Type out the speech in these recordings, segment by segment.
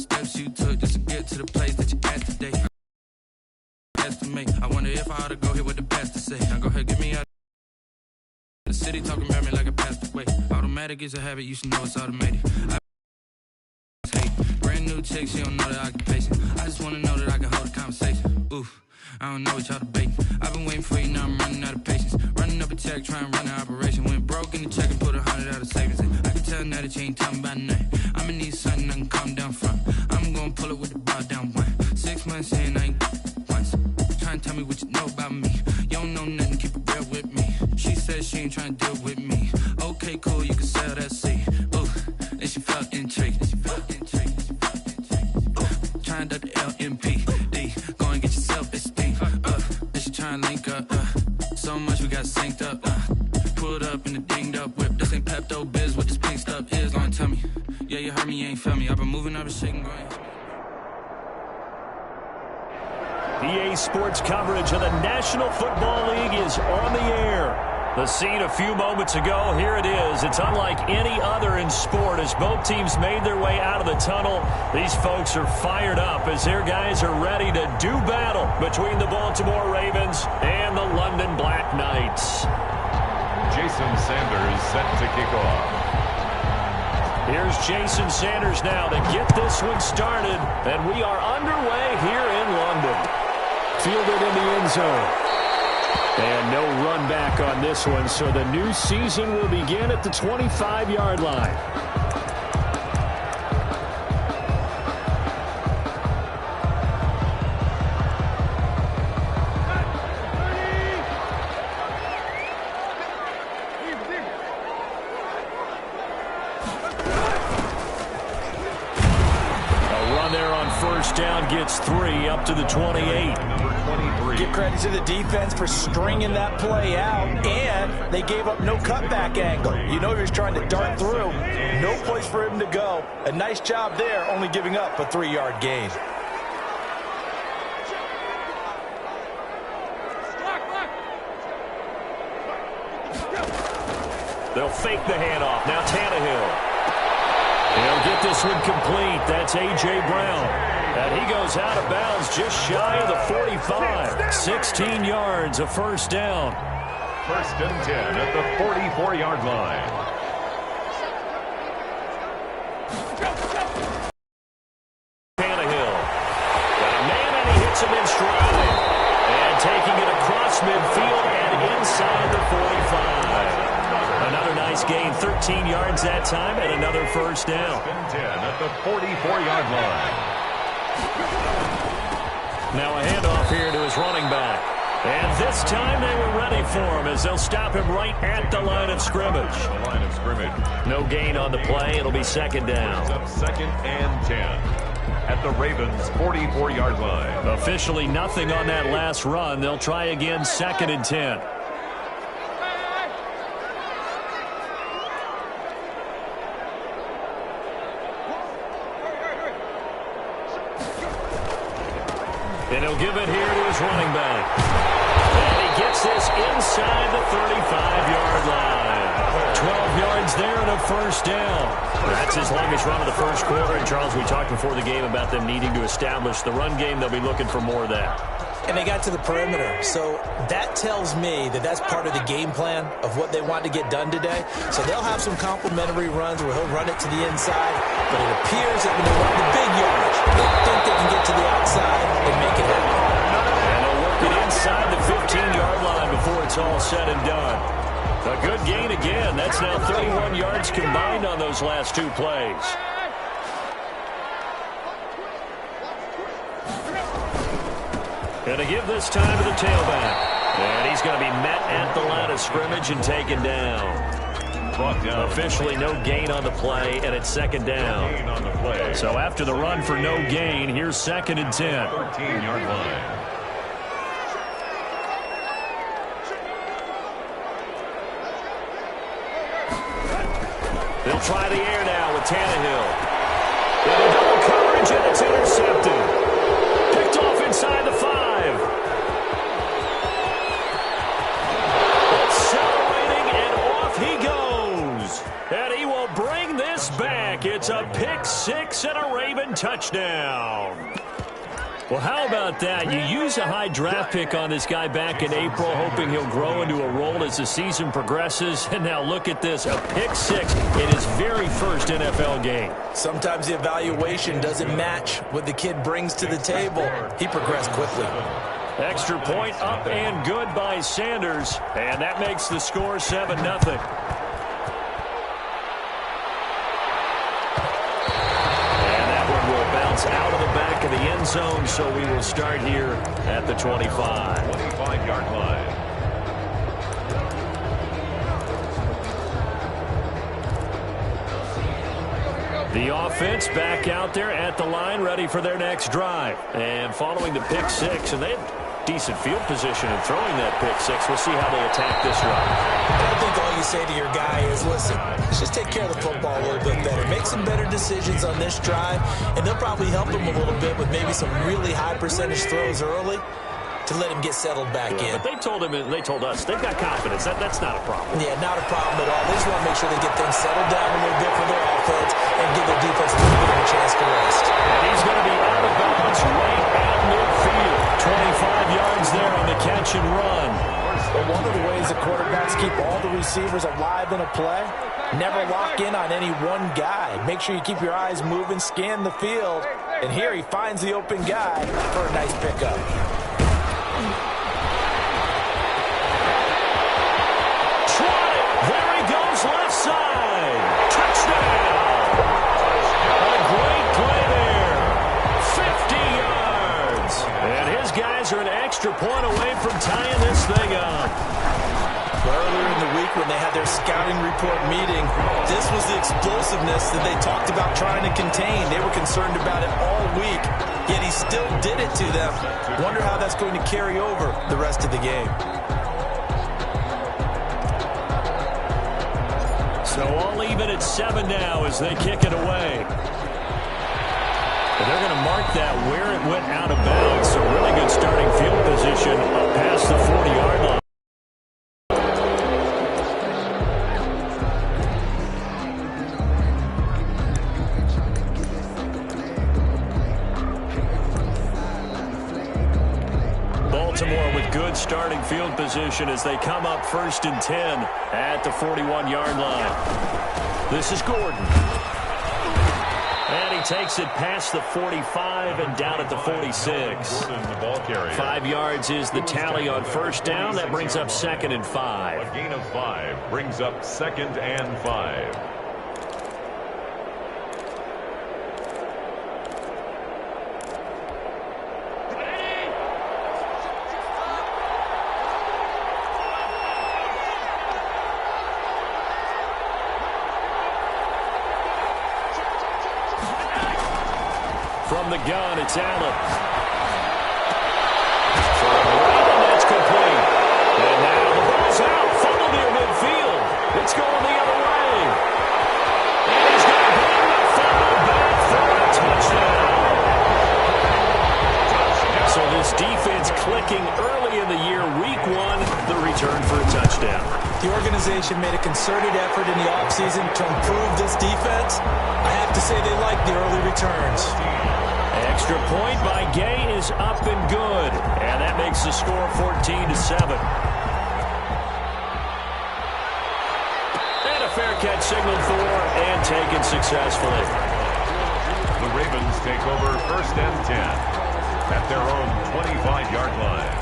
steps you took just to get to the place that you're at today. Estimate. I wonder if I ought to go here with the best to say. Now go ahead, get me out. The city talking about me like a passed away. Automatic is a habit, you should know it's automated. Brand new chick, she don't know the occupation. I just wanna know that I can hold a conversation. Oof, I don't know what y'all debating. I've been waiting for you, now I'm running out of patience. Running up a check, trying to run an operation. Went broke in the check and put 100 out of savings. I can tell now that you ain't talking about nothing. I'ma need something I can calm down from. I'm gonna pull it with the bar down one. 6 months in, I ain't once. Trying to tell me what you know about me. You don't know nothing, keep it real with me. She said she ain't trying to deal with me. Okay, cool, you can sell that seed. Ooh, and she felt intrigued. Trying to the LMPD. Go and get your self-esteem up. And she trying to link up. So much we got synced up. Pulled up in the dinged up whip. This ain't Pepto-Biz, what this pink stuff is. Long tell me. Yeah, you heard me, you ain't felt me. I've been moving, I've been shaking, going. EA Sports coverage of the National Football League is on the air. The scene a few moments ago, here it is. It's unlike any other in sport as both teams made their way out of the tunnel. These folks are fired up as their guys are ready to do battle between the Baltimore Ravens and the London Black Knights. Jason Sanders set to kick off. Here's Jason Sanders now to get this one started, and we are underway here in London. Fielded in the end zone. And no run back on this one, so the new season will begin at the 25-yard line. First down gets 3 up to the 28. Number 23. Give credit to the defense for stringing that play out, and they gave up no cutback angle. You know he was trying to dart through. No place for him to go. A nice job there, only giving up a 3-yard gain. They'll fake the handoff. Now Tannehill. He'll get this one complete. That's A.J. Brown. And he goes out of bounds just shy of the 45. 16 yards, a first down. First and 10 at the 44-yard line. Tannehill. Got a man, and he hits him in stride. And taking it across midfield and inside the 45. Another nice gain, 13 yards that time, and another first down. First and 10 at the 44-yard line. Now a handoff here to his running back. And this time they were ready for him as they'll stop him right at the line of scrimmage. The line of scrimmage. No gain on the play. It'll be second down. It's up second and 10 at the Ravens' 44-yard line. Officially nothing on that last run. They'll try again, second and 10. And he'll give it here to his running back. And he gets this inside the 35-yard line. 12 yards there and a first down. That's his longest run of the first quarter. And, Charles, we talked before the game about them needing to establish the run game. They'll be looking for more of that. And they got to the perimeter. So that tells me that that's part of the game plan of what they want to get done today. So they'll have some complimentary runs where he'll run it to the inside. But it appears that when they want the big yardage, they think they can get to the outside and make it happen. And they'll work it inside the 15-yard line before it's all said and done. A good gain again. That's now 31 yards combined on those last two plays. Going to give this time to the tailback. And he's going to be met at the line of scrimmage and taken down. Officially no gain on the play, and it's second down. No gain on the play. So after the run for no gain, here's second and 10. 13-yard line. They'll try the air now with Tannehill. Into double coverage, and it's intercepted. Picked off inside the 5. Accelerating, and off he goes. And he will bring this back. It's a pick 6 and a Raven touchdown. touchdown. Well, how about that? You use a high draft pick on this guy back in April, hoping he'll grow into a role as the season progresses. And now look at this, a pick six in his very first NFL game. Sometimes the evaluation doesn't match what the kid brings to the table. He progressed quickly. Extra point up and good by Sanders. And that makes the score 7-0. Out of the back of the end zone, so we will start here at the 25. 25-yard line. The offense back out there at the line, ready for their next drive. And following the pick six, and they have decent field position in throwing that pick six. We'll see how they attack this drive. I think all you say to your guy is, listen, let's just take care of the football a little bit better. Make some better decisions on this drive, and they'll probably help him a little bit with maybe some really high percentage throws early to let him get settled back in. But they told us, they've got confidence. That's not a problem. Yeah, not a problem at all. They just want to make sure they get things settled down a little bit for their offense and give their defense a little bit of a chance to rest. And he's going to be out of bounds right at midfield. 25 yards there on the catch and run. But one of the ways the quarterbacks keep all the receivers alive in a play, never lock in on any one guy. Make sure you keep your eyes moving, scan the field, and here he finds the open guy for a nice pickup. There he goes, left side. Touchdown. A great play there. 50 yards. And his guys are an extra point away from tying this thing up. Earlier in the week when they had their scouting report meeting, this was the explosiveness that they talked about trying to contain. They were concerned about it all week, yet he still did it to them. Wonder how that's going to carry over the rest of the game. So all even at 7 now as they kick it away. But they're going to mark that where it went out of bounds. So really good starting field position up past the 40-yard line. Baltimore with good starting field position as they come up 1st and 10 at the 41-yard line. This is Gordon. And he takes it past the 45 and down at the 46. Gordon, the ball carrier. 5 yards is the tally on 1st down. That brings up 2nd and 5. A gain of 5 brings up 2nd and 5. From the gun, it's Allen. And that's complete. And now the ball's out. Funnel near midfield. It's going the other way. And he's going to bring the funnel back for a touchdown. So this defense clicking early in the year. Week 1, the return for a touchdown. The organization made a concerted effort in the offseason to improve this defense. I have to say they like the early returns. Extra point by Gay is up and good. And that makes the score 14-7. And a fair catch signaled for and taken successfully. The Ravens take over 1st and 10 at their own 25-yard line.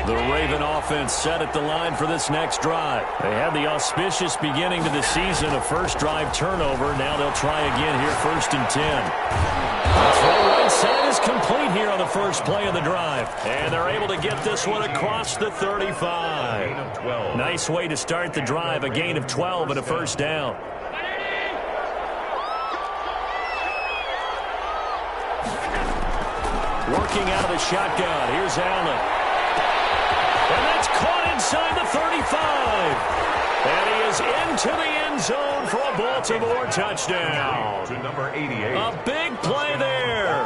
The Raven offense set at the line for this next drive. They had the auspicious beginning to the season, a first drive turnover. Now they'll try again here, 1st and 10. The throw right side is complete here on the first play of the drive. And they're able to get this one across the 35. Nice way to start the drive, a gain of 12 and a 1st down. Working out of the shotgun, here's Allen. And that's caught inside the 35. And he is into the end zone for a Baltimore touchdown. To number 88. A big play there.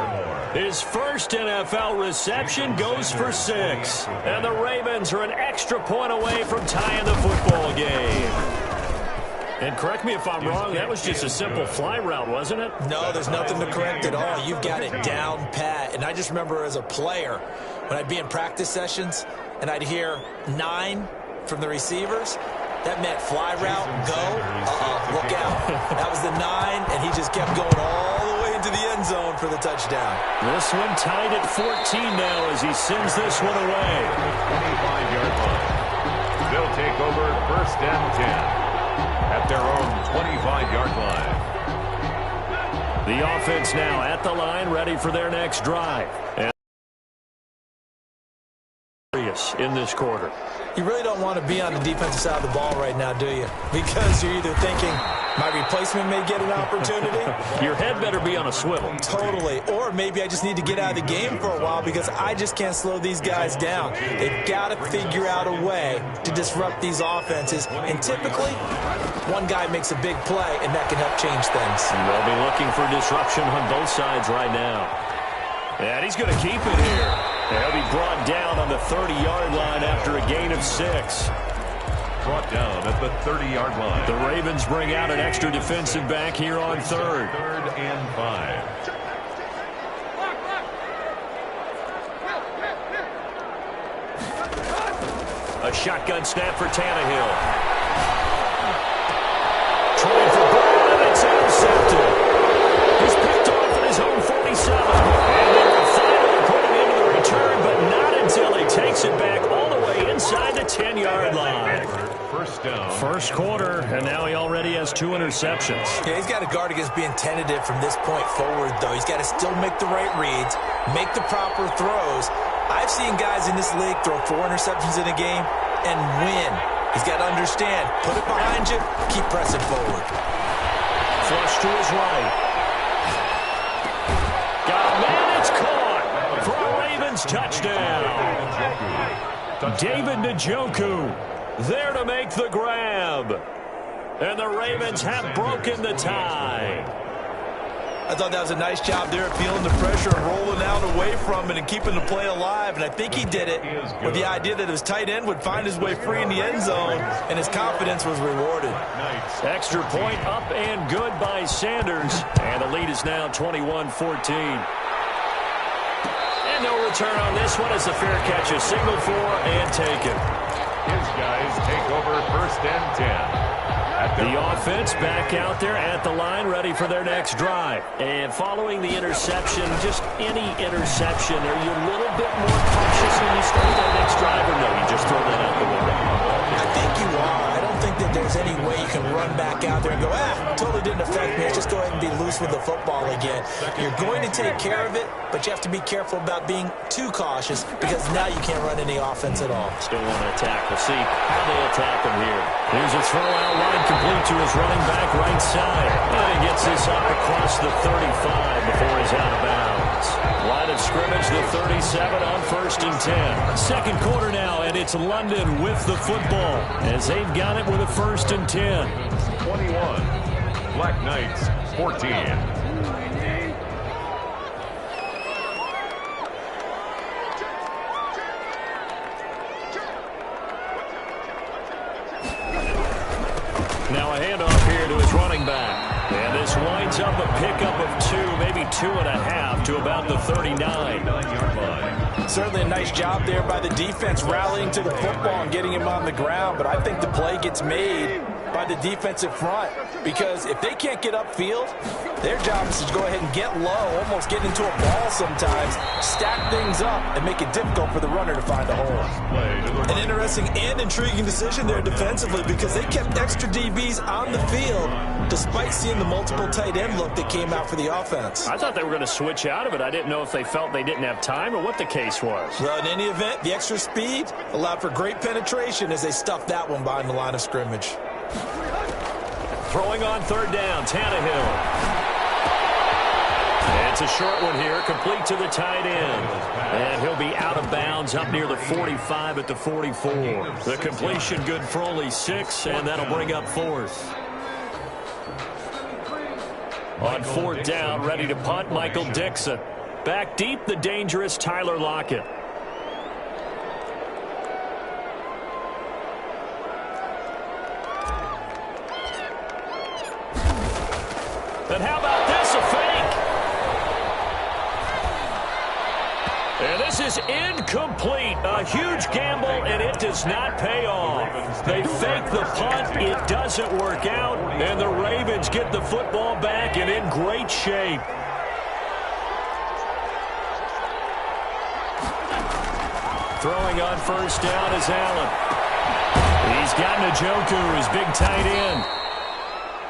His first NFL reception goes for 6. And the Ravens are an extra point away from tying the football game. And correct me if I'm wrong, that was just a simple fly route, wasn't it? No, there's nothing to correct at all. You've got it down pat. And I just remember as a player, when I'd be in practice sessions and I'd hear 9 from the receivers, that meant fly route, go, look out. That was the 9, and he just kept going all the way into the end zone for the touchdown. This one tied at 14 now as he sends this one away. 25-yard line. They'll take over first and 10 at their own 25-yard line. The offense now at the line, ready for their next drive. And in this quarter. You really don't want to be on the defensive side of the ball right now, do you? Because you're either thinking, my replacement may get an opportunity. Your head better be on a swivel. Totally. Or maybe I just need to get out of the game for a while because I just can't slow these guys down. They've got to figure out a way to disrupt these offenses. And typically, one guy makes a big play, and that can help change things. And they'll be looking for disruption on both sides right now. And he's going to keep it here. He'll be brought down on the 30-yard line after a gain of 6. Brought down at the 30-yard line. The Ravens bring out an extra defensive back here on third. Third and 5. A shotgun snap for Tannehill. Trying for Brown, and it's intercepted. He's picked off at his own 47. And they will finally put him into the return, but not until he takes it back all the way inside the 10-yard line. First down. First quarter, and now he already has 2 interceptions. Yeah, he's got to guard against being tentative from this point forward, though. He's got to still make the right reads, make the proper throws. I've seen guys in this league throw 4 interceptions in a game and win. He's got to understand, put it behind you, keep pressing forward. Flush to his right. Got a man, it's caught for a Ravens touchdown. David Njoku there to make the grab. And the Ravens have broken the tie. I thought that was a nice job there of feeling the pressure and rolling out away from it and keeping the play alive. And I think he did it with the idea that his tight end would find his way free in the end zone, and his confidence was rewarded. Extra point up and good by Sanders. And the lead is now 21-14. And no return on this one as the fair catch is signaled for and taken. His guys take over first and 10. The offense back out there at the line, ready for their next drive. And following the interception, just any interception, are you a little bit more cautious when you start that next drive, or no, you just throw that out the window? I think you are. I don't think that there's any way you can run back out there and go, totally didn't affect me. Let's just go ahead and be loose with the football again. You're going to take care of it, but you have to be careful about being too cautious because now you can't run any offense at all. Still want to attack. We'll see how they attack him here. Here's a throw out wide, complete to his running back right side. And he gets this up across the 35 before he's out of bounds. Line of scrimmage, the 37 on first and 10. Second quarter now, and it's London with the football as they've got it with a first and 10. 21. Black Knights, 14. Now a handoff here to his running back. And this winds up a pickup of 2, maybe 2.5 to about the 39-yard line. Certainly a nice job there by the defense rallying to the football and getting him on the ground. But I think the play gets made by the defensive front because if they can't get upfield, their job is to go ahead and get low, almost get into a ball sometimes, stack things up, and make it difficult for the runner to find a hole. An interesting and intriguing decision there defensively because they kept extra DBs on the field despite seeing the multiple tight end look that came out for the offense. I thought they were going to switch out of it. I didn't know if they felt they didn't have time or what the case was. Well, in any event, the extra speed allowed for great penetration as they stuffed that one behind the line of scrimmage. Throwing on third down, Tannehill. And it's a short one here, complete to the tight end. And he'll be out of bounds up near the 45 at the 44. The completion good for only 6, and that'll bring up fourth. On fourth down, ready to punt, Michael Dixon. Back deep, the dangerous Tyler Lockett. And how about this, a fake? And this is incomplete. A huge gamble, and it does not pay off. They fake the punt. It doesn't work out, and the Ravens get the football back and in great shape. Throwing on first down is Allen. He's got Njoku, his big tight end.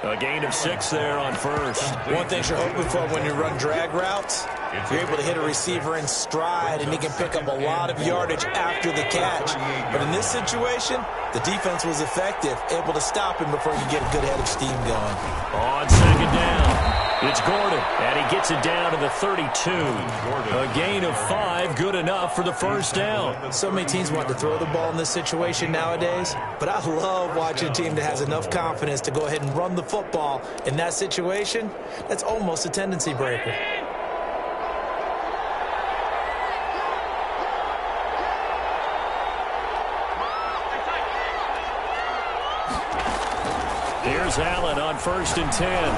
A gain of 6 there on first. One thing you're hoping for when you run drag routes, you're able to hit a receiver in stride, and he can pick up a lot of yardage after the catch. But in this situation, the defense was effective, able to stop him before he could get a good head of steam going. On second down, it's Gordon, and he gets it down to the 32. A gain of 5, good enough for the first down. So many teams want to throw the ball in this situation nowadays, but I love watching a team that has enough confidence to go ahead and run the football. In that situation, that's almost a tendency breaker. Here's Allen on first and 10.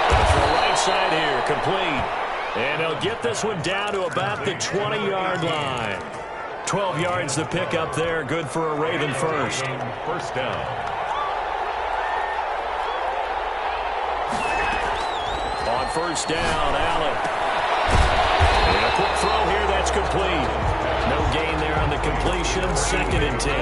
That's the right side here, complete. And he'll get this one down to about the 20-yard line. 12 yards to pick up there, good for a Raven first. First down. On first down, Allen. And a quick throw here, that's complete. No gain there on the completion, second and 10.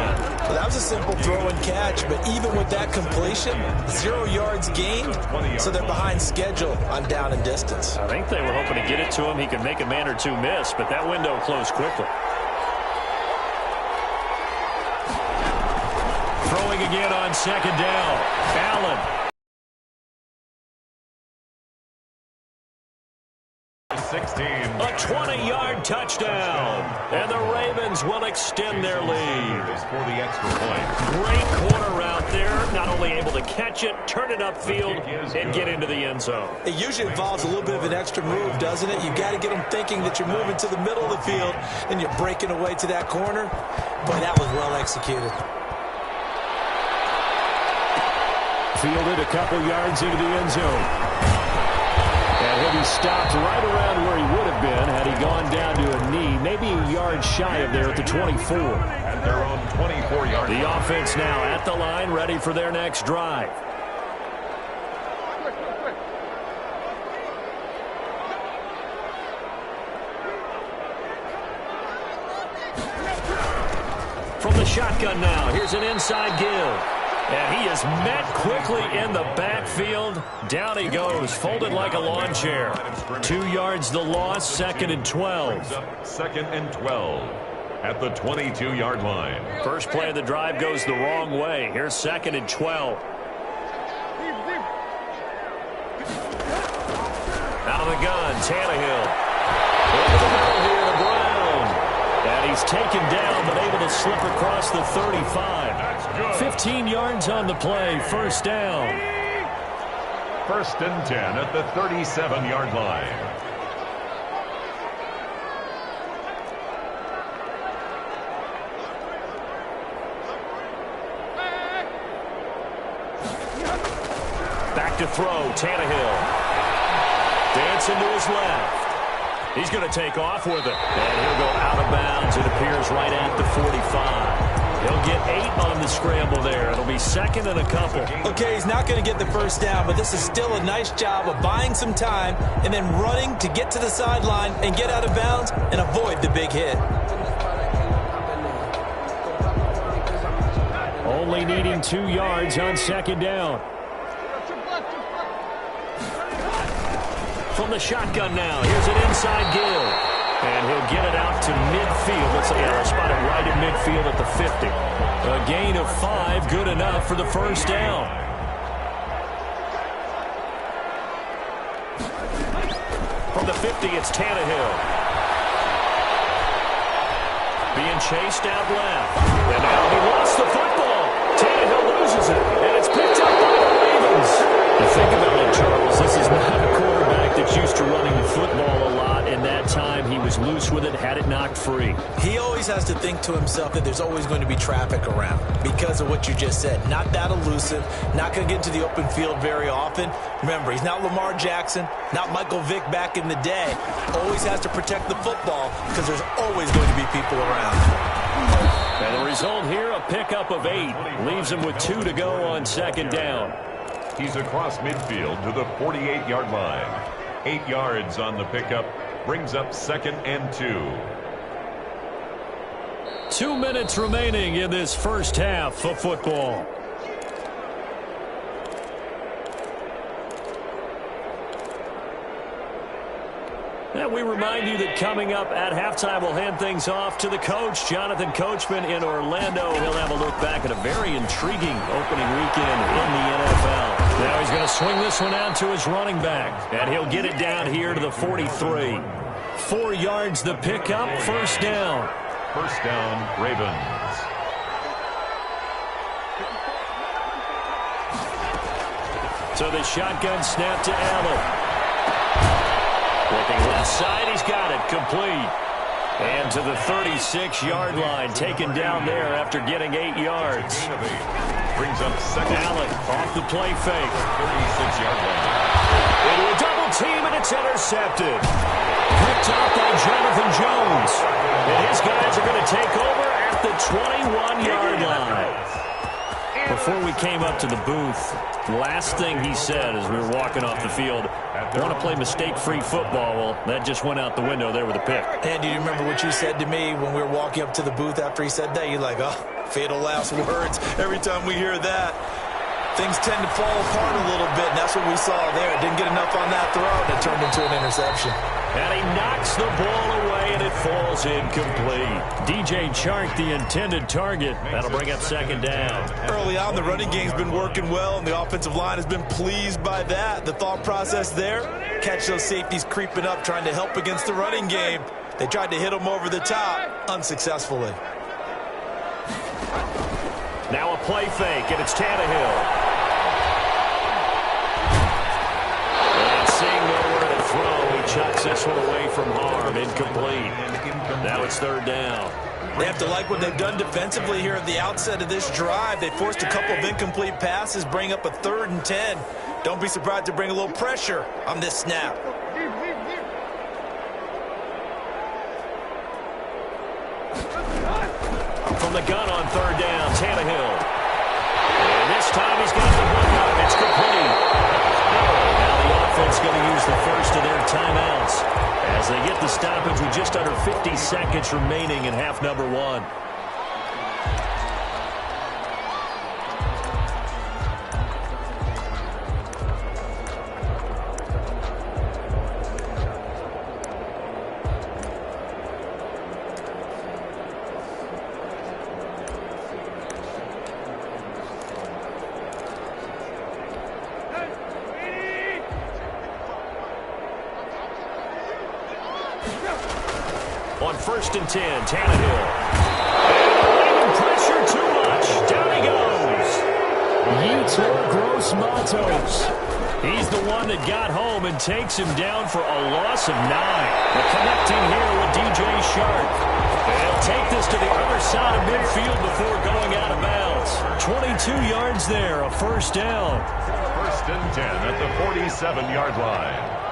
Well, that was a simple throw and catch, but even with that completion, 0 yards gained, so they're behind schedule on down and distance. I think they were hoping to get it to him. He could make a man or two miss, but that window closed quickly. Throwing again on second down, Allen. 16. A 20-yard touchdown, and the Ravens will extend their lead. For the extra point. Great corner route there, not only able to catch it, turn it upfield, and get into the end zone. It usually involves a little bit of an extra move, doesn't it? You've got to get them thinking that you're moving to the middle of the field, and you're breaking away to that corner. Boy, that was well executed. Fielded a couple yards into the end zone. And he'll be stopped right around where he would have been had he gone down to a knee, maybe a yard shy of there at the 24. At their own 24-yard line. The offense now at the line, ready for their next drive. From the shotgun now, here's an inside give. And he is met quickly in the backfield. Down he goes, folded like a lawn chair. 2 yards the loss, second and 12. Second and 12 at the 22-yard line. First play of the drive goes the wrong way. Here's second and 12. Out of the gun, Tannehill. Over the middle here to Brown. And he's taken down, but able to slip across the 35. 15 yards on the play, first down. First and 10 at the 37-yard line. Back to throw, Tannehill. Dancing to his left. He's going to take off with it. And he'll go out of bounds, it appears, right at the 45. He'll get 8 on the scramble there. It'll be second and a couple. Okay, he's not going to get the first down, but this is still a nice job of buying some time and then running to get to the sideline and get out of bounds and avoid the big hit. Only needing 2 yards on second down. From the shotgun now, here's an inside give. And he'll get it out to midfield. Let's spot it right in midfield at the 50. A gain of 5, good enough for the first down. From the 50, it's Tannehill. Being chased out left. And now he lost the football. Tannehill loses it. And it's picked up by the Ravens. You think about it, Charles, this is not a quarterback that's used to running the football a lot. In that time, he was loose with it, had it knocked free. He always has to think to himself that there's always going to be traffic around because of what you just said. Not that elusive, not going to get into the open field very often. Remember, he's not Lamar Jackson, not Michael Vick back in the day. Always has to protect the football because there's always going to be people around. And the result here, a pickup of 8. Leaves him with 2 to go on second down. He's across midfield to the 48-yard line. 8 yards on the pickup. Brings up 2nd and 2. 2 minutes remaining in this first half of football. And we remind you that coming up at halftime, we'll hand things off to the coach, Jonathan Coachman in Orlando. He'll have a look back at a very intriguing opening weekend in the NFL. Now he's going to swing this one out to his running back, and he'll get it down here to the 43. 4 yards the pickup, first down. First down, Ravens. So the shotgun snap to Allen. Looking left side, he's got it, complete. And to the 36-yard line, taken down there after getting 8 yards. Brings up second. Allen off the play fake. 36-yard line. Into a double team, and it's intercepted. Picked off by Jonathan Jones. And his guys are going to take over at the 21-yard line. Before we came up to the booth, last thing he said as we were walking off the field, I want to play mistake-free football. Well, that just went out the window there with a pick. Andy, do you remember what you said to me when we were walking up to the booth after he said that? You're like, oh, fatal last words. Every time we hear that, things tend to fall apart a little bit, and that's what we saw there. Didn't get enough on that throw, and it turned into an interception. And he knocks the ball away, and it falls incomplete. DJ Chark, the intended target. That'll bring up second down. Early on, the running game's been working well, and the offensive line has been pleased by that. The thought process there, catch those safeties creeping up, trying to help against the running game. They tried to hit them over the top, unsuccessfully. Now a play fake, and it's Tannehill. Seeing nowhere to throw, he chucks this one away from harm, incomplete. Now it's third down. They have to like what they've done defensively here at the outset of this drive. They forced a couple of incomplete passes, bring up a 3rd and 10. Don't be surprised to bring a little pressure on this snap. From the gun on third down, Tannehill. And this time he's got the hook up. It's complete. Now the offense going to use the first of their timeouts as they get the stoppage with just under 50 seconds remaining in half number 1. On 1st and 10, Tannehill. And pressure too much. Down he goes. Yetur Gross-Matos. He's the one that got home and takes him down for a loss of 9. They're connecting here with DJ Chark. They'll take this to the other side of midfield before going out of bounds. 22 yards there, a first down. 1st and 10 at the 47-yard line.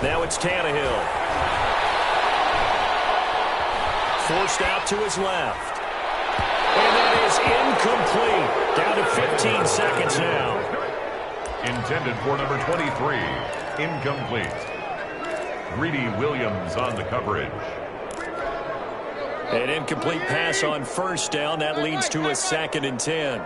Now it's Tannehill. Forced out to his left. And that is incomplete. Down to 15 seconds now. Intended for number 23. Incomplete. Greedy Williams on the coverage. An incomplete pass on first down. That leads to a 2nd and 10.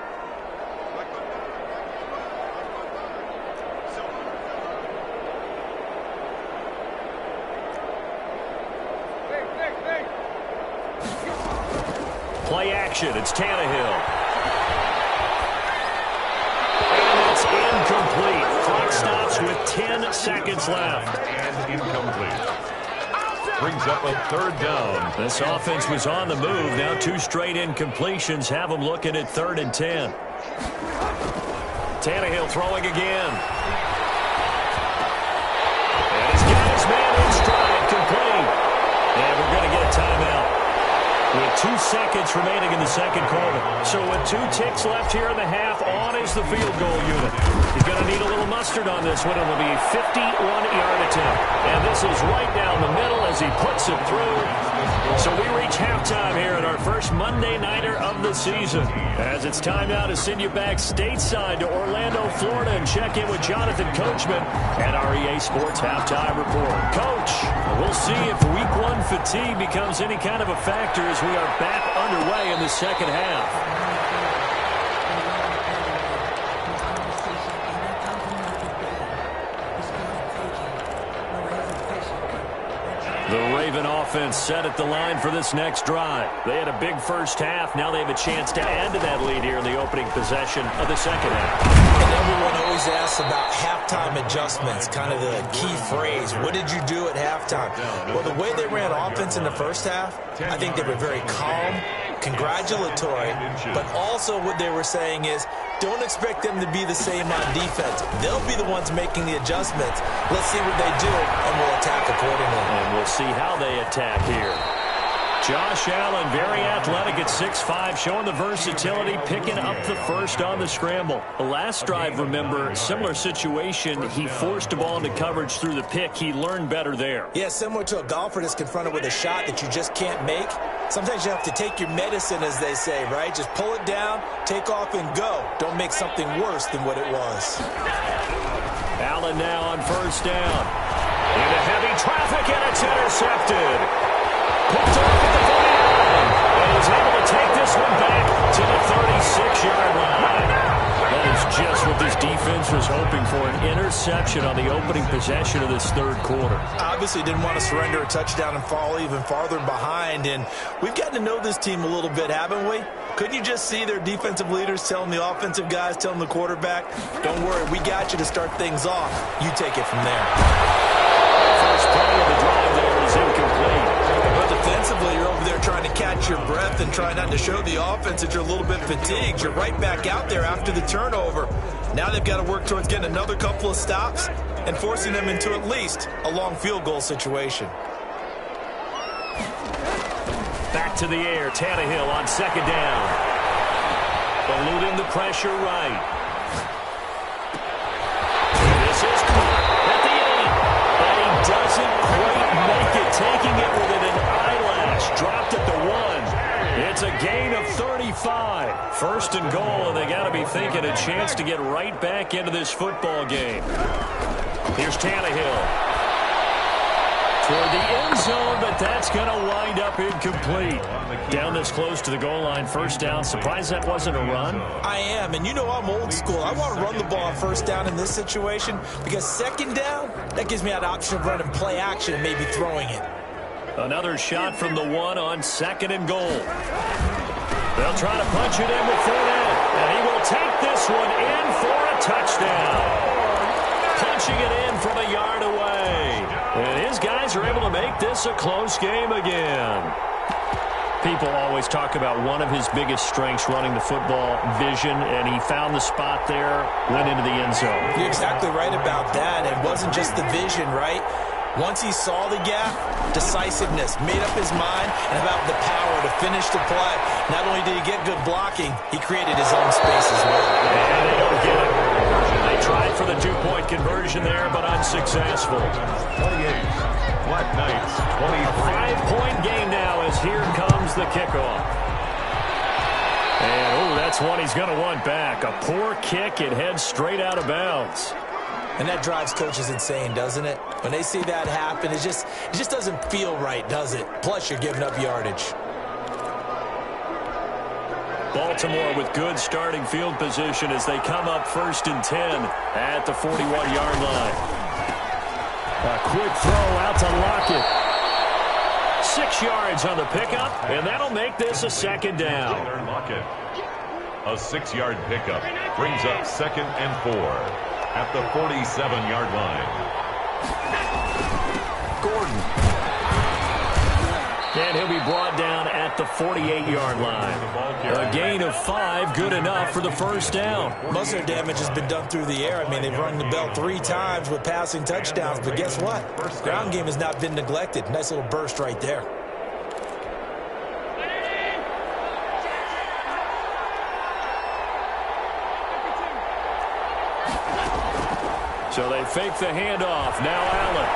Play action. It's Tannehill. And it's incomplete. Clock stops with 10 seconds left. And incomplete. Brings up a third down. This offense was on the move. Now 2 straight incompletions have them looking at 3rd and 10. Tannehill throwing again. And he's got his man in stride, complete. And we're going to get a timeout with 2 seconds remaining in the second quarter. So with 2 ticks left here in the half, on is the field goal unit. He's going to need a little mustard on this one. It'll be a 51-yard attempt. And this is right down the middle as he puts it through. So we reach halftime here at our first Monday Nighter of the season. As it's time now to send you back stateside to Orlando, Florida, and check in with Jonathan Coachman at our EA Sports Halftime Report. Coach, we'll see if Week 1 fatigue becomes any kind of a factor as we are back underway in the second half. The Raven offense set at the line for this next drive. They had a big first half. Now they have a chance to add to that lead here in the opening possession of the second half. And everyone always asks about halftime adjustments, kind of the key phrase. What did you do at halftime? Well, the way they ran offense in the first half, I think they were very calm, congratulatory, but also what they were saying is, don't expect them to be the same on defense. They'll be the ones making the adjustments. Let's see what they do, and we'll attack accordingly. And we'll see how they attack here. Josh Allen, very athletic at 6'5", showing the versatility, picking up the first on the scramble. The last drive, remember, similar situation. He forced the ball into coverage through the pick. He learned better there. Yeah, similar to a golfer that's confronted with a shot that you just can't make. Sometimes you have to take your medicine, as they say, right? Just pull it down, take off, and go. Don't make something worse than what it was. Allen now on first down. Into heavy traffic, and it's intercepted. Picked off at the 49, and he's able to take this one back to the 36-yard line. That is just what this defense was hoping for, an interception on the opening possession of this third quarter. Obviously didn't want to surrender a touchdown and fall even farther behind, and we've gotten to know this team a little bit, haven't we? Couldn't you just see their defensive leaders telling the offensive guys, telling the quarterback, don't worry, we got you to start things off. You take it from there. First play of the drive there is incomplete. But defensively, you're over there trying to catch your breath and try not to show the offense that you're a little bit fatigued. You're right back out there after the turnover. Now they've got to work towards getting another couple of stops and forcing them into at least a long field goal situation. Back to the air, Tannehill on second down. Eluding the pressure right. This is caught at the 8. And he doesn't quite make it, taking it within an eyelash. Dropped at the 1. It's a gain of 35. First and goal, and they got to be thinking a chance to get right back into this football game. Here's Tannehill. Toward the end zone, but that's going to wind up incomplete. Down this close to the goal line, first down. Surprised that wasn't a run? I am, and you know I'm old school. I want to run the ball on first down in this situation because second down, that gives me that option of running play action and maybe throwing it. Another shot from the 1 on second and goal. They'll try to punch it in with Fournette, and he will take this one in for a touchdown. Punching it in from a yard away. And his guys are able to make this a close game again. People always talk about one of his biggest strengths running the football, vision, and he found the spot there, went into the end zone. You're exactly right about that. It wasn't just the vision, right? Once he saw the gap, decisiveness, made up his mind, and about the power to finish the play. Not only did he get good blocking, he created his own space as well. And they don't get it. They tried for the two-point conversion there, but unsuccessful. 28. Black Knights, 23. 5-point game now as here comes the kickoff. And, that's one he's going to want back. A poor kick, it heads straight out of bounds. And that drives coaches insane, doesn't it? When they see that happen, it just doesn't feel right, does it? Plus, you're giving up yardage. Baltimore with good starting field position as they come up 1st and 10 at the 41-yard line. A quick throw out to Lockett. 6 yards on the pickup, and that'll make this a second down. Lockett. A 6-yard pickup brings up 2nd and 4 at the 47-yard line. Gordon And he'll be brought down at the 48-yard line. A gain of 5, good enough for the first down. Most of their damage has been done through the air. I mean, they've rung the bell 3 times with passing touchdowns, but guess what? Ground game has not been neglected. Nice little burst right there. So they fake the handoff. Now Allen.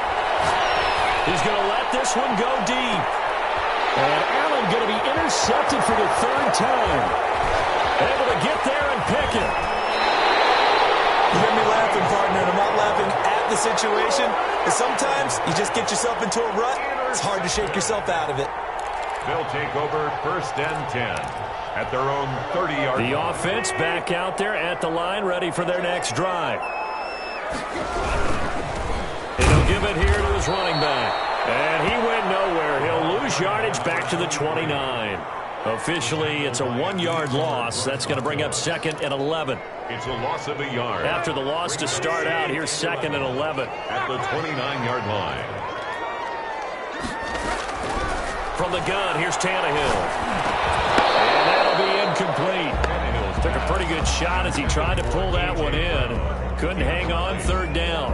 He's going to let this one go deep. And Allen going to be intercepted for the 3rd time. Able to get there and pick it. You got me laughing, partner, and I'm not laughing at the situation. But sometimes you just get yourself into a rut. It's hard to shake yourself out of it. They'll take over 1st and 10 at their own 30-yard line. The offense back out there at the line, ready for their next drive. And he'll give it here to his running back. And he went nowhere. He'll lose yardage back to the 29. Officially, it's a 1-yard loss. That's going to bring up 2nd and 11. It's a loss of a yard. After the loss to start out, here's 2nd and 11. At the 29-yard line. From the gun, here's Tannehill. And that'll be incomplete. Tannehill took a pretty good shot as he tried to pull that one in. Couldn't hang on, 3rd down.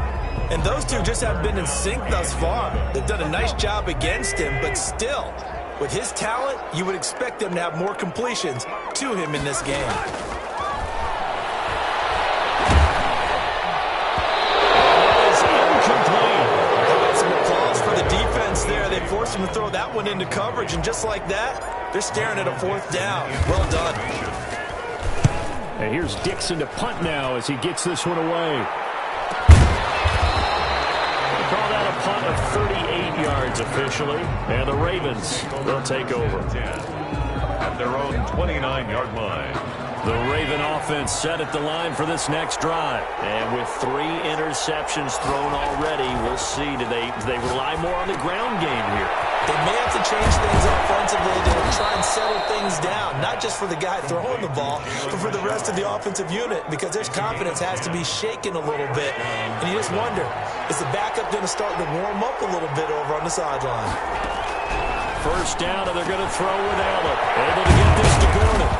And those two just haven't been in sync thus far. They've done a nice job against him, but still, with his talent, you would expect them to have more completions to him in this game. Some applause for the defense there. They forced him to throw that one into coverage, and just like that, they're staring at a 4th down. Well done. And here's Dixon to punt now as he gets this one away. They call that a punt of 38 yards officially, and the Ravens will take over. At their own 29-yard line. The Raven offense set at the line for this next drive. And with 3 interceptions thrown already, we'll see. Do they rely more on the ground game here? They may have to change things offensively to try and settle things down, not just for the guy throwing the ball, but for the rest of the offensive unit, because their confidence has to be shaken a little bit. And you just wonder, is the backup going to start to warm up a little bit over on the sideline? First down, and they're going to throw with Allen. Able to get this to Gordon.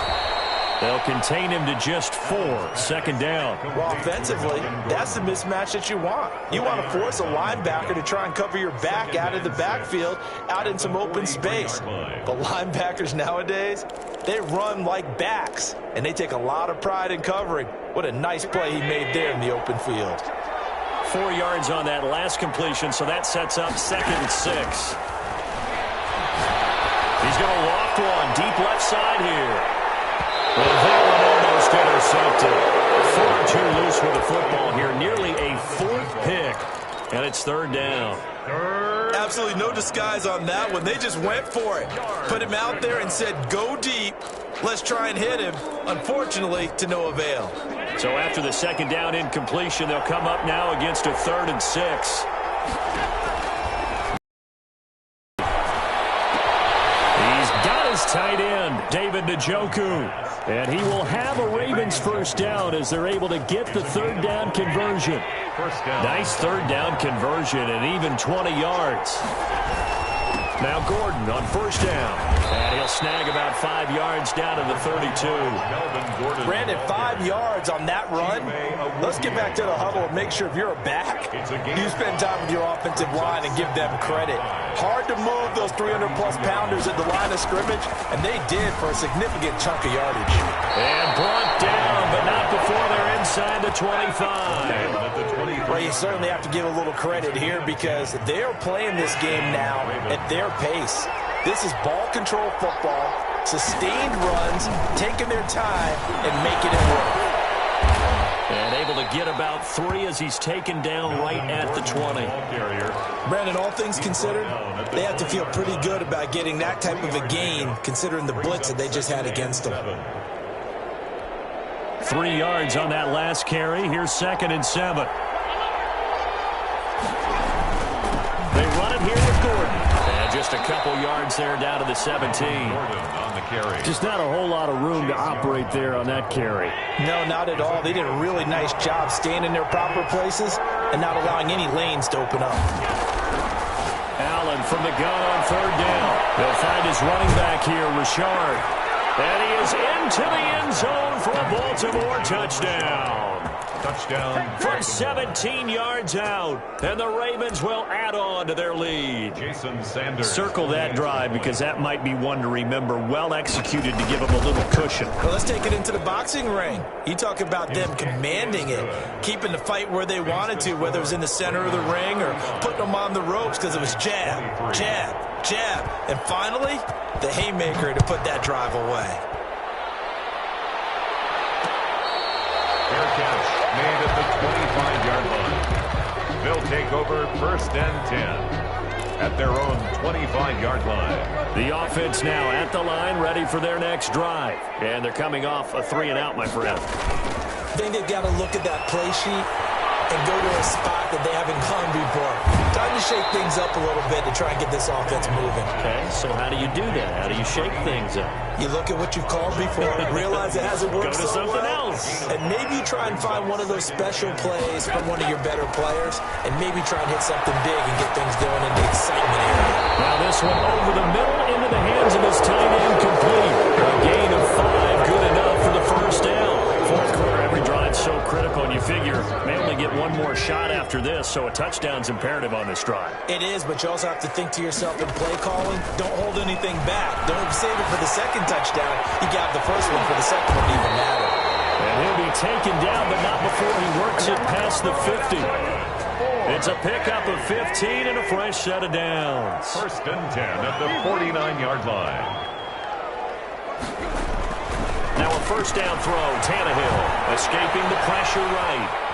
They'll contain him to just 4. 2nd down. Well, offensively, that's the mismatch that you want. You want to force a linebacker to try and cover your back out of the backfield, out in some open space. But linebackers nowadays, they run like backs, and they take a lot of pride in covering. What a nice play he made there in the open field. 4 yards on that last completion, so that sets up 2nd and 6. He's going to loft one deep left side here. Well, that one almost intercepted. Far too loose with the football here. Nearly a 4th pick. And it's 3rd down. Absolutely no disguise on that one. They just went for it. Put him out there and said, go deep. Let's try and hit him. Unfortunately, to no avail. So after the 2nd down incompletion, they'll come up now against a 3rd and 6. Tight end, David Njoku. And he will have a Ravens first down as they're able to get the 3rd down conversion. Nice 3rd down conversion and even 20 yards. Now Gordon on first down. And he'll snag about 5 yards down to the 32. Brandon, 5 yards on that run. Let's get back to the huddle and make sure if you're a back, you spend time with your offensive line and give them credit. Hard to move those 300-plus pounders at the line of scrimmage, and they did for a significant chunk of yardage. And brought down, but not before they're inside the 25. Well, you certainly have to give a little credit here because they're playing this game now at their pace. This is ball control football, sustained runs, taking their time, and making it work. And able to get about 3 as he's taken down right at the 20. Brandon, all things considered, they have to feel pretty good about getting that type of a gain considering the blitz that they just had against them. 3 yards on that last carry. Here's 2nd and 7. They run it here with Gordon. And just a couple yards there down to the 17. Just not a whole lot of room to operate there on that carry. No, not at all. They did a really nice job staying in their proper places and not allowing any lanes to open up. Allen from the gun on third down. They'll find his running back here, Richard. And he is into the end zone for a Baltimore touchdown. Touchdown. From 17 yards out. And the Ravens will add on to their lead. Jason Sanders. Circle that drive because that might be one to remember. Well executed to give them a little cushion. Well, let's take it into the boxing ring. You talk about them commanding it, keeping the fight where they wanted to, whether it was in the center of the ring or putting them on the ropes because it was jab, jab, jab. And finally, the haymaker to put that drive away. Fair catch made at the 25-yard line. They'll take over first and 10 at their own 25-yard line. The offense now at the line, ready for their next drive. And they're coming off a 3-and-out, my friend. I think they've got to look at that play sheet and go to a spot that they haven't gone before. Time to shake things up a little bit to try and get this offense moving. Okay, so how do you do that? How do you shake things up? You look at what you've called before, realize it hasn't worked Go to so something well, else. and maybe you try and find one of those special plays from one of your better players, and maybe try and hit something big and get things going in the excitement area. Now this one over the middle into the hands of his tight end, complete. A gain of 5, good enough for the first down. Fourth quarter, every drive so critical, and you figure may only get one more shot after this, so a touchdown's imperative on this drive. It is, but you also have to think to yourself in play calling, don't hold anything back. Don't save it for the second touchdown. You got the first one for the second one to even matter. And he'll be taken down, but not before he works it past the 50. It's a pickup of 15 and a fresh set of downs. First and 10 at the 49-yard line. Now a first down throw. Tannehill escaping the pressure right.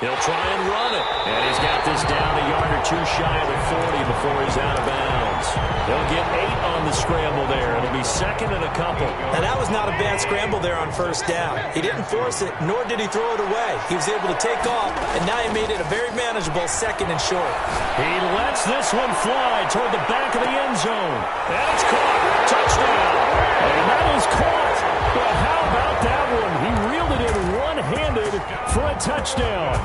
He'll try and run it. And he's got this down a yard or two shy of the 40 before he's out of bounds. He'll get 8 on the scramble there. It'll be second and a couple. And that was not a bad scramble there on first down. He didn't force it, nor did he throw it away. He was able to take off, and now he made it a very manageable second and short. He lets this one fly toward the back of the end zone. And it's caught. Touchdown. And that is caught. Well, how about that one? He reeled it in one-handed for a touchdown.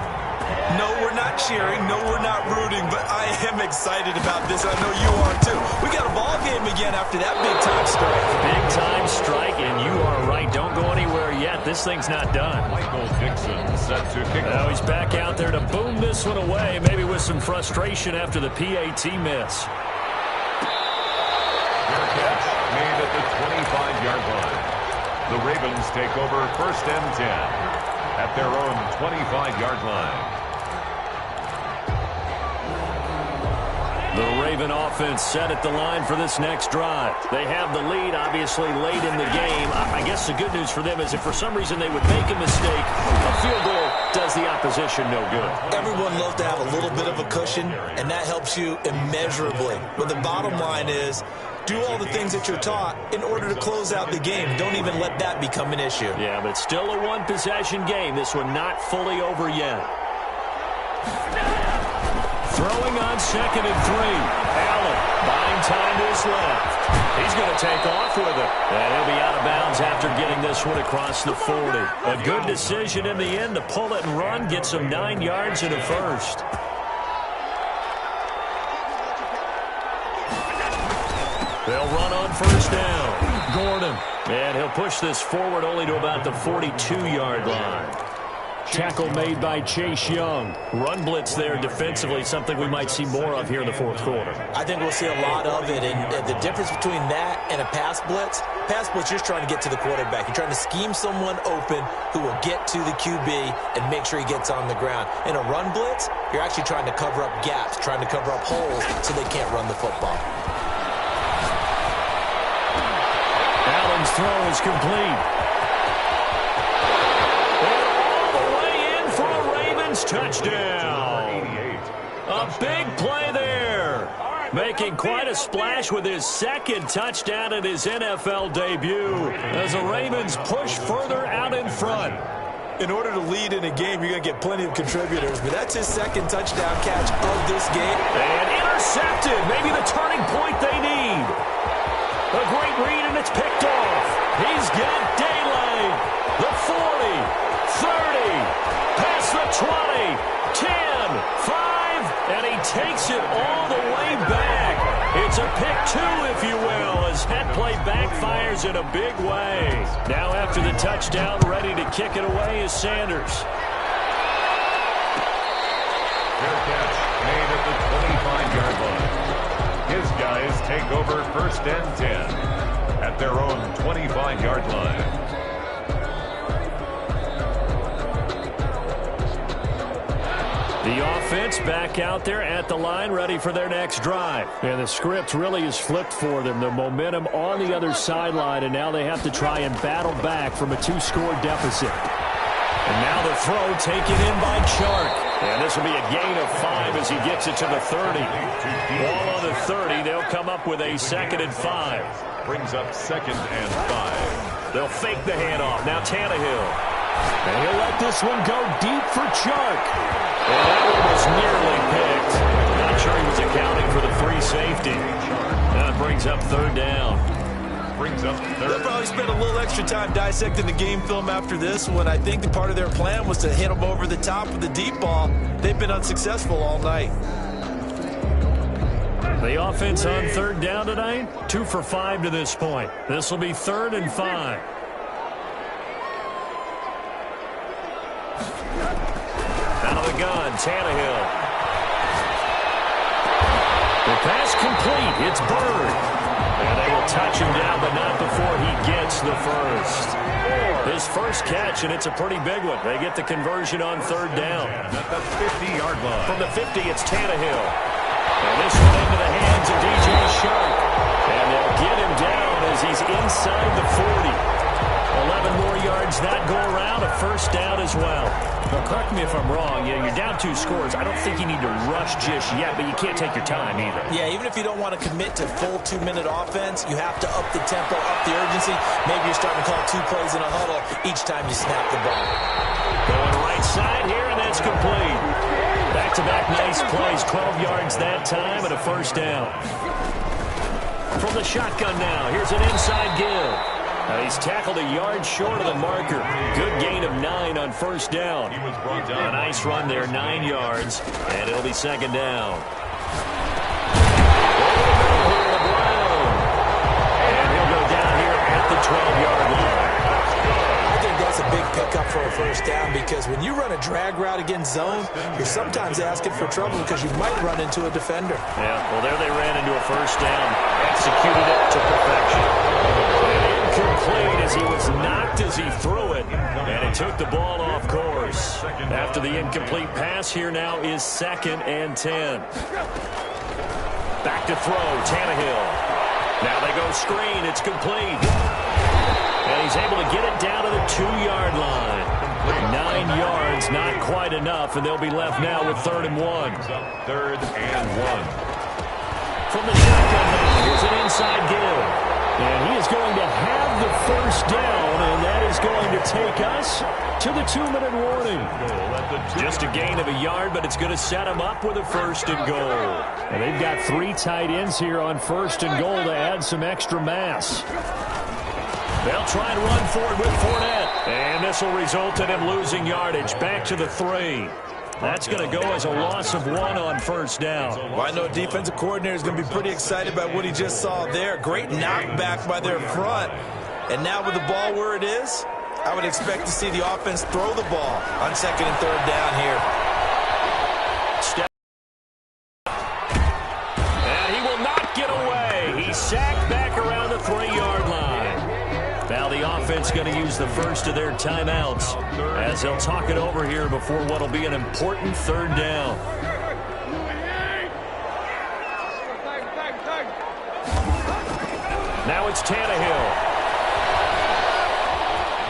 No, we're not cheering. No, we're not rooting, but I am excited about this. I know you are, too. We got a ball game again after that big-time strike. Big-time strike, and you are right. Don't go anywhere yet. This thing's not done. Michael Dixon set to kick Now off. he's back out there to boom this one away, maybe with some frustration after the PAT miss. Fair catch made at the 25-yard line. The Ravens take over first and 10 at their own 25-yard line. The Raven offense set at the line for this next drive. They have the lead, obviously, late in the game. I guess the good news for them is if for some reason they would make a mistake, a field goal does the opposition no good. Everyone loves to have a little bit of a cushion, and that helps you immeasurably. But the bottom line is, do all the things that you're taught in order to close out the game. Don't even let that become an issue. Yeah, but still a one-possession game. This one not fully over yet. Throwing on second and 3. Allen buying time to his left. He's going to take off with it. And he'll be out of bounds after getting this one across the 40. A good decision in the end to pull it and run, get some 9 yards and a first. They'll run on first down. Gordon. And he'll push this forward only to about the 42-yard line. Tackle made by Chase Young. Run blitz there defensively, something we might see more of here in the fourth quarter. I think we'll see a lot of it, and the difference between that and a pass blitz, you're just trying to get to the quarterback. You're trying to scheme someone open who will get to the QB and make sure he gets on the ground. In a run blitz, you're actually trying to cover up gaps, trying to cover up holes so they can't run the football. Allen's throw is complete. Touchdown. A big play there. Making quite a splash with his second touchdown in his NFL debut as the Ravens push further out in front. In order to lead in a game, you're going to get plenty of contributors, but that's his second touchdown catch of this game. And intercepted. Maybe the turning point they need. A great read, and it's picked off. He's got daylight. The 40, 30. Past the 20, 10, 5, and he takes it all the way back. scores in a big way. Now after the touchdown, ready to kick it away is Sanders. Fair catch made at the 25-yard line. His guys take over 1st and 10 at their own 25-yard line. The offense back out there at the line, ready for their next drive. And the script really is flipped for them. The momentum on the other sideline, and now they have to try and battle back from a 2-score deficit. And now the throw taken in by Chark. And this will be a gain of 5 as he gets it to the 30. Ball on the 30. They'll come up with a 2nd and 5. Brings up 2nd and 5. They'll fake the handoff. Now Tannehill. And he'll let this one go deep for Chark. And that one was nearly picked. Not sure he was accounting for the free safety. Now it brings up 3rd down. Brings up 3rd. They'll probably spend a little extra time dissecting the game film after this one. I think part of their plan was to hit them over the top with the deep ball. They've been unsuccessful all night. The offense on 3rd down tonight, 2 for 5 to this point. This will be 3rd and 5. Out of the gun, Tannehill. The pass complete. It's Bird. And they will touch him down, but not before he gets the first. His first catch, and it's a pretty big one. They get the conversion on 3rd down. At the 50-yard line. From the 50, it's Tannehill. And this one into the hands of DJ Chark. And they'll get him down as he's inside the 40. 11 more yards that go around, a 1st down as well. Well, correct me if I'm wrong. You're down 2 scores. I don't think you need to rush just yet, but you can't take your time either. Yeah, even if you don't want to commit to full 2-minute offense, you have to up the tempo, up the urgency. Maybe you're starting to call 2 plays in a huddle each time you snap the ball. Going right side here, and that's complete. Back-to-back nice plays, 12 yards that time, and a 1st down. From the shotgun now, here's an inside give. He's tackled a yard short of the marker. Good gain of 9 on 1st down. He was brought down. A nice run there, 9 yards, and it'll be 2nd down. And he'll go down here at the 12-yard line. I think that's a big pickup for a 1st down because when you run a drag route against zone, you're sometimes asking for trouble because you might run into a defender. Yeah, well, there they ran into a 1st down. Executed it to perfection. Incomplete as he was knocked as he threw it, and it took the ball off course. After the incomplete pass, here now is 2nd and 10. Back to throw, Tannehill. Now they go screen, it's complete. And he's able to get it down to the 2-yard line. 9 yards, not quite enough, and they'll be left now with 3rd and 1. 3rd and 1. From the shotgun now, here's an inside give. And he is going to have the 1st down, and that is going to take us to the 2-minute warning. Just a gain of a yard, but it's going to set him up with a 1st and goal. And they've got 3 tight ends here on 1st and goal to add some extra mass. They'll try and run forward with Fournette. And this will result in him losing yardage. Back to the 3. That's going to go as a loss of 1 on 1st down. Well, I know defensive coordinator is going to be pretty excited about what he just saw there. Great knockback by their front. And now with the ball where it is, I would expect to see the offense throw the ball on 2nd and 3rd down here. And he will not get away. He's sacked back around the 3-yard line. Now the offense going to use the first of their timeouts as they'll talk it over here before what will be an important 3rd down. Now it's Tannehill.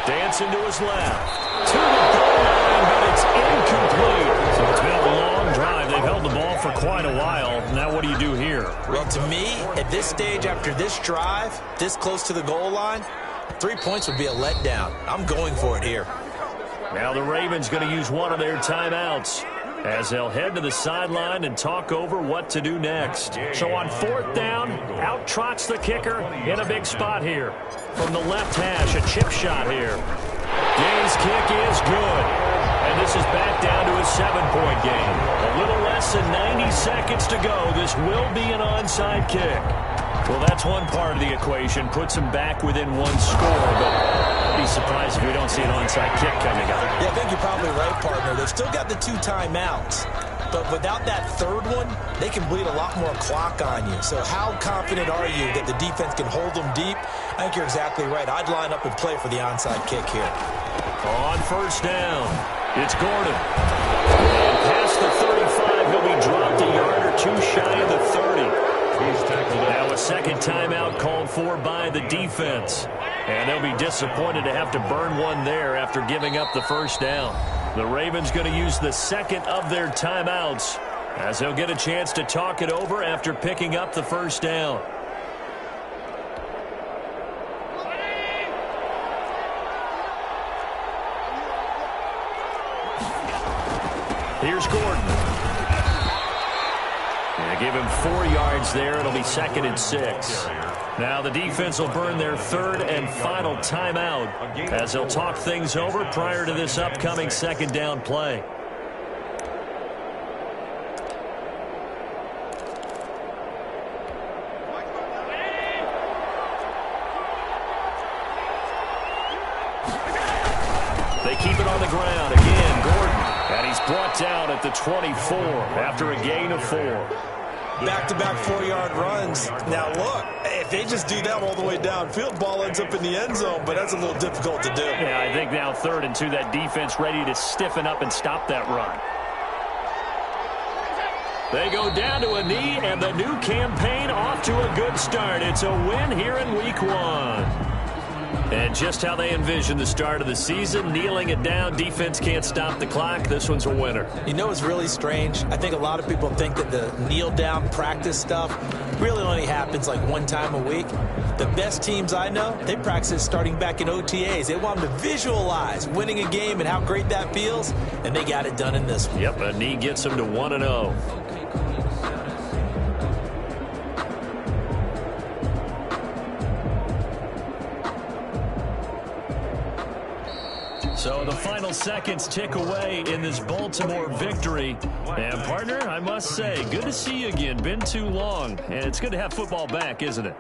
Dancing to his left. To the goal line, but it's incomplete. So it's been a long drive. They've held the ball for quite a while. Now what do you do here? Well, to me, at this stage after this drive, this close to the goal line, 3 points would be a letdown. I'm going for it here. Now the Ravens going to use one of their timeouts as they'll head to the sideline and talk over what to do next. So on 4th down, out trots the kicker in a big spot here. From the left hash, a chip shot here. Gay's kick is good. And this is back down to a 7-point game. A little less than 90 seconds to go. This will be an onside kick. Well, that's one part of the equation. Puts them back within one score, but I'd be surprised if we don't see an onside kick coming up. Yeah, I think you're probably right, partner. They've still got the 2 timeouts. But without that third one, they can bleed a lot more clock on you. So how confident are you that the defense can hold them deep? I think you're exactly right. I'd line up and play for the onside kick here. On first down, it's Gordon. And past the 35, he'll be dropped a yard or 2 shy of the 30. He's tackled up. Now a second timeout called for by the defense. And they'll be disappointed to have to burn one there after giving up the first down. The Ravens going to use the second of their timeouts as they'll get a chance to talk it over after picking up the first down. Here's Gordon. And give him 4 yards there. It'll be 2nd and 6. Now the defense will burn their 3rd and final timeout as they'll talk things over prior to this upcoming 2nd down play. They keep it on the ground. Again, Gordon. And he's brought down at the 24 after a gain of 4. Back-to-back 4-yard runs. Now, look, if they just do that all the way downfield, ball ends up in the end zone, but that's a little difficult to do. Yeah, I think now 3rd and 2, that defense ready to stiffen up and stop that run. They go down to a knee, and the new campaign off to a good start. It's a win here in Week 1. And just how they envision the start of the season, kneeling it down, defense can't stop the clock. This one's a winner. You know what's really strange? I think a lot of people think that the kneel-down practice stuff really only happens like 1 time a week. The best teams I know, they practice starting back in OTAs. They want them to visualize winning a game and how great that feels, and they got it done in this one. Yep, a knee gets them to 1-0. So the final seconds tick away in this Baltimore victory. And, partner, I must say, good to see you again. Been too long. And it's good to have football back, isn't it?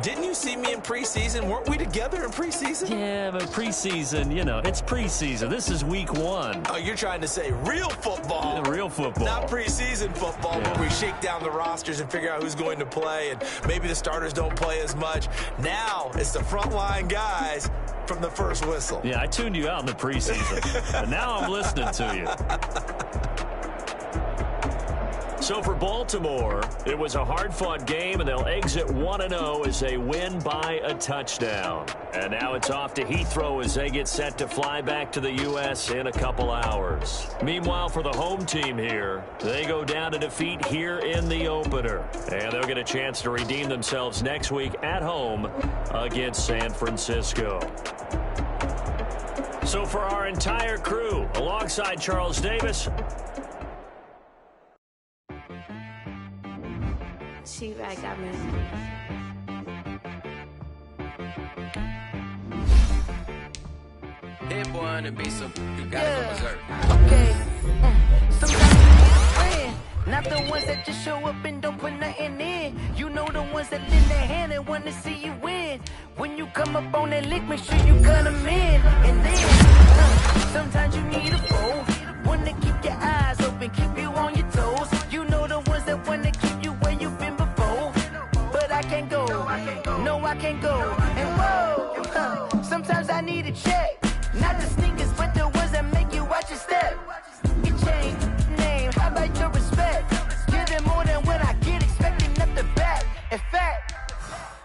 Didn't you see me in preseason? Weren't we together in preseason? Yeah, but preseason, you know, it's preseason. This is Week 1. Oh, you're trying to say real football. Yeah, real football. Not preseason football, yeah. Where we shake down the rosters and figure out who's going to play, and maybe the starters don't play as much. Now it's the frontline guys from the first whistle. Yeah, I tuned you out in the preseason, but now I'm listening to you. So for Baltimore, it was a hard-fought game, and they'll exit 1-0 as they win by a touchdown. And now it's off to Heathrow as they get set to fly back to the U.S. in a couple hours. Meanwhile, for the home team here, they go down to defeat here in the opener. And they'll get a chance to redeem themselves next week at home against San Francisco. So for our entire crew, alongside Charles Davis, She-Rag got me. Hit boy on the beat, so you gotta go berserk. Okay. Sometimes you win. Not the ones that just show up and don't put nothing in. You know the ones that lend their hand and want to see you win. When you come up on that lick, make sure you cut them in. And then, sometimes you need a foe. One to keep your eyes open, keep you on your toes. You know the ones that want to keep you where you've been before. But I can't go. No, I can't go. And whoa, sometimes I need a check. Not the sneakers, but the ones that make you watch your step. Your chain, name, how about your respect? Giving more than what I get, expecting nothing back. In fact,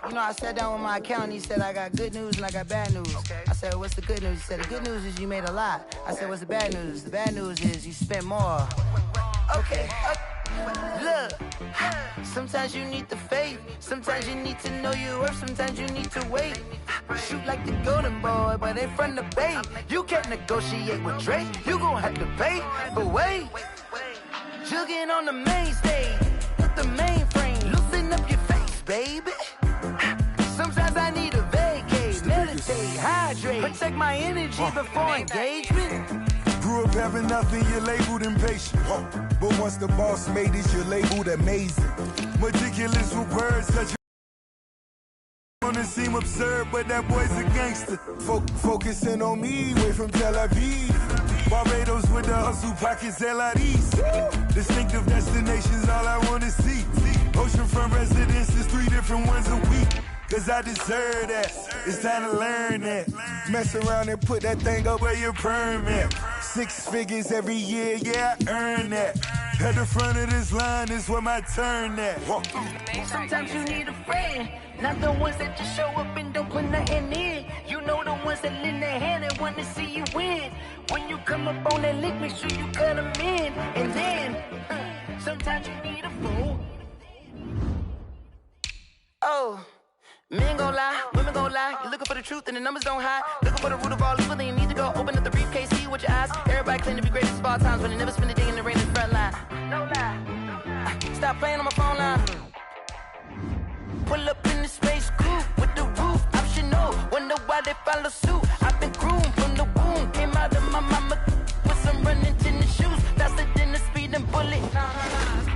you know, I sat down with my accountant. He said, I got good news and I got bad news. Okay. I said, what's the good news? He said, the good news is you made a lot. I said, what's the bad news? The bad news is you spent more. Okay. Look, sometimes you need the faith. Sometimes you need to know your worth. Sometimes you need to wait. Shoot like the golden boy, but in front of the bay. You can't negotiate with Drake. You gon' have to pay. But wait, jugging on the main stage with the mainframe. Loosen up your face, baby. Sometimes I need a vacate, meditate, hydrate, protect my energy before engagement. Grew up having nothing, you're labeled impatient. But once the boss made it, you're labeled amazing. Meticulous with words such Wanna seem absurd, but that boy's a gangster. Focusing on me, way from Tel Aviv. Barbados with the hustle pockets, LIDs. Distinctive destinations, all I wanna see. Oceanfront residences, 3 different ones a week. Cause I deserve that, it's time to learn that. Mess around and put that thing up where your permit. 6 figures every year, yeah, I earn that. At the front of this line is where my turn at. Sometimes you need a friend, not the ones that just show up and don't put nothing in. You know the ones that lend their hand and want to see you win. When you come up on that lick, make sure you cut them in. And then, sometimes you need a fool. Oh. Men gon' lie, women gon' lie. You're looking for the truth and the numbers don't hide. Looking for the root of all evil, then you need to go open up the briefcase, see with your eyes. Everybody claim to be greatest of all times, but they never spend a day in the rain in the front line. No lie. Stop playing on my phone line. Pull up in the space coupe with the roof optional. Wonder why they follow suit.